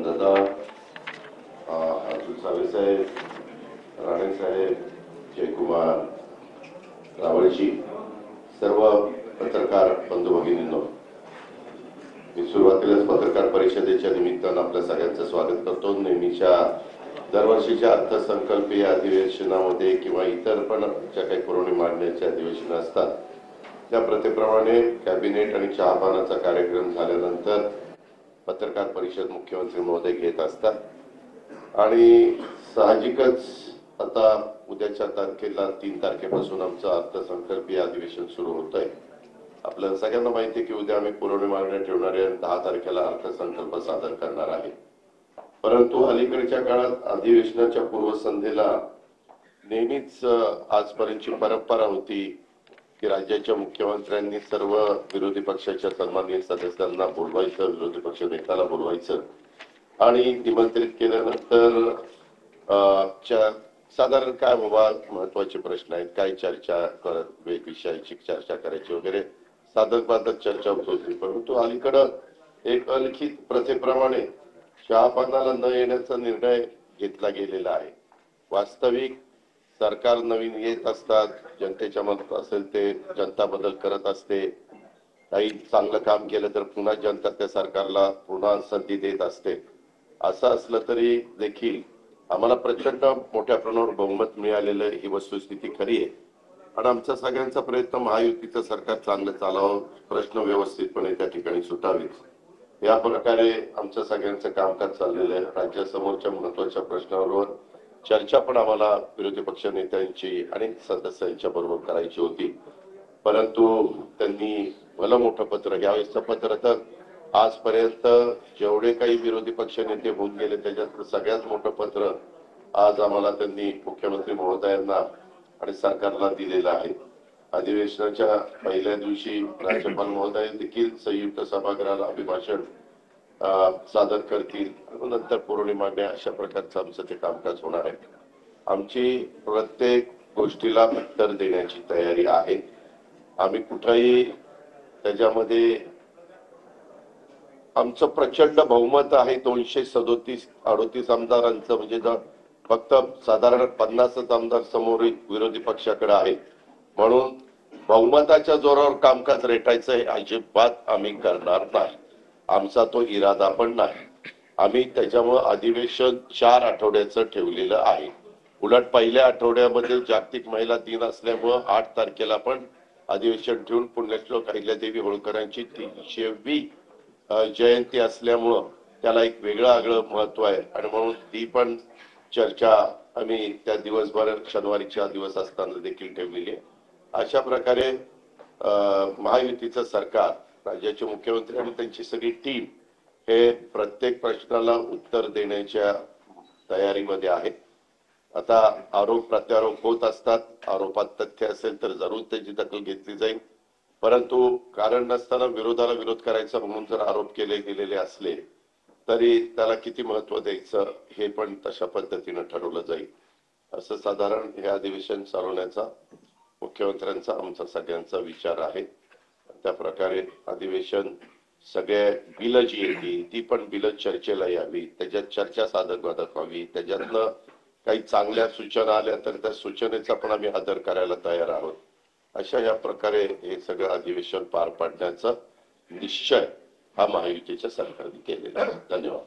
दादा, अर्जुन सावे साहेब, राणे साहेब, जयकुमार रावळजी, सर्व पत्रकार बंधू भगिनींनो, मी सुरुवातीलाच पत्रकार परिषदेच्या निमित्तानं आपल्या सगळ्यांचं स्वागत करतो। नेहमीच्या दरवर्षीच्या अर्थसंकल्पीय अधिवेशनामध्ये किंवा इतर पण ज्या काही पुरवणी मागण्याचे अधिवेशन असतात त्या प्रथेप्रमाणे कॅबिनेट आणि चहापानाचा कार्यक्रम झाल्यानंतर पत्रकार परिषद मुख्यमंत्री महोदय घेत असतात आणि साहजिकच आता उद्याच्या तारखेला 3 तारखेपासून आमचं अर्थसंकल्पीय अधिवेशन सुरू होत आहे। आपल्याला सगळ्यांना माहिती आहे की उद्या आम्ही पुरवणी मागण्या ठेवणार आहे आणि 10 तारखेला अर्थसंकल्प सादर करणार आहे। परंतु अलीकडच्या काळात अधिवेशनाच्या पूर्वसंध्येला नेहमीच आजपर्यंतची परंपरा होती की राज्याच्या मुख्यमंत्र्यांनी सर्व विरोधी पक्षाच्या सन्माननीय सदस्यांना बोलवायचं, विरोधी पक्ष नेत्याला बोलवायचं आणि निमंत्रित केल्यानंतर साधारण काय बाबा महत्त्वाचे प्रश्न आहेत, काय चर्चा करत विषयाची चर्चा करायची वगैरे साधक चर्चा होत होती। परंतु अलीकडं एक अलिखित प्रथेप्रमाणे चहापानाला न येण्याचा निर्णय घेतला गेलेला आहे। वास्तविक सरकार नवीन येत असतात, जनतेच्या मनात असेल ते जनता बदल करत असते, काही चांगलं काम केलं तर पुन्हा जनता त्या सरकारला पुन्हा संधी देत असते। असं असलं तरी देखील आम्हाला प्रचंड मोठ्या प्रमाणावर बहुमत मिळालेलं ही वस्तुस्थिती खरी आहे आणि आमचा सगळ्यांचा प्रयत्न महायुतीचं सरकार चांगलं चालावं, प्रश्न व्यवस्थितपणे त्या ठिकाणी सुटावेत या प्रकारे आमचं सगळ्यांचं कामकाज चाललेलं आहे। राज्यासमोरच्या महत्त्वाच्या प्रश्नांवर चर्चा पण आम्हाला विरोधी पक्ष नेत्यांची आणि सदस्यांच्या बरोबर करायची होती, परंतु त्यांनी भलं मोठं पत्र, यावेळेसचं पत्र तर आजपर्यंत जेवढे काही विरोधी पक्ष नेते होऊन गेले त्याच्यात सगळ्यात मोठं पत्र आज आम्हाला त्यांनी मुख्यमंत्री महोदयांना आणि सरकारला दिलेलं आहे। अधिवेशनाच्या पहिल्या दिवशी राज्यपाल महोदय देखील संयुक्त सभागृहाला अभिभाषण सादर करतील, नंतर पुरवणी मागण्या, अशा प्रकारचं आमचं ते कामकाज होणार आहे। आमची प्रत्येक गोष्टीला उत्तर देण्याची तयारी आहे। आम्ही कुठेही त्याच्यामध्ये आमचं प्रचंड बहुमत आहे, 237-38 आमदारांचं, म्हणजे फक्त साधारण 50च आमदार समोर विरोधी पक्षाकडे आहे, म्हणून बहुमताच्या जोरावर कामकाज रेटायचं हे अजिबात आम्ही करणार नाही, आमचा तो इरादा पण नाही। आम्ही त्याच्यामुळे अधिवेशन 4 आठवड्याचं ठेवलेलं आहे। उलट पहिल्या आठवड्यामध्ये जागतिक महिला दिन असल्यामुळे 8 तारखेला पण अधिवेशन ठेवून पुण्यश्लोक अहिल्यादेवी होळकरांची 300वी जयंती असल्यामुळं त्याला एक वेगळं महत्व आहे आणि म्हणून ती पण चर्चा आम्ही त्या दिवसभर शनिवारीचा दिवस असताना देखील ठेवलेली आहे। अशा प्रकारे महायुतीचं सरकार, राज्याचे मुख्यमंत्री आणि त्यांची सगळी टीम हे प्रत्येक प्रश्नाला उत्तर देण्याच्या तयारीमध्ये आहे। आता आरोप प्रत्यारोप होत असतात, आरोपात तथ्य असेल तर जरूर त्याची दखल घेतली जाईल, परंतु कारण नसताना विरोधाला विरोध करायचा म्हणून जर आरोप केले गेलेले असले तरी त्याला किती महत्व द्यायचं हे पण तशा पद्धतीने ठरवलं जाईल। असं साधारण हे अधिवेशन चालवण्याचा मुख्यमंत्र्यांचा आमचा सगळ्यांचा विचार आहे। त्या प्रकारे अधिवेशन सगळे बिलं जी येतील ती पण बिलं चर्चेला यावी, त्याच्यात चर्चा साधक बाधक व्हावी, त्याच्यातनं काही चांगल्या सूचना आल्या तर त्या सूचनेचा पण आम्ही आदर करायला तयार आहोत। अशा या प्रकारे हे सगळं अधिवेशन पार पाडण्याचा निश्चय हा महायुतीच्या सरकारने केलेला आहे। धन्यवाद।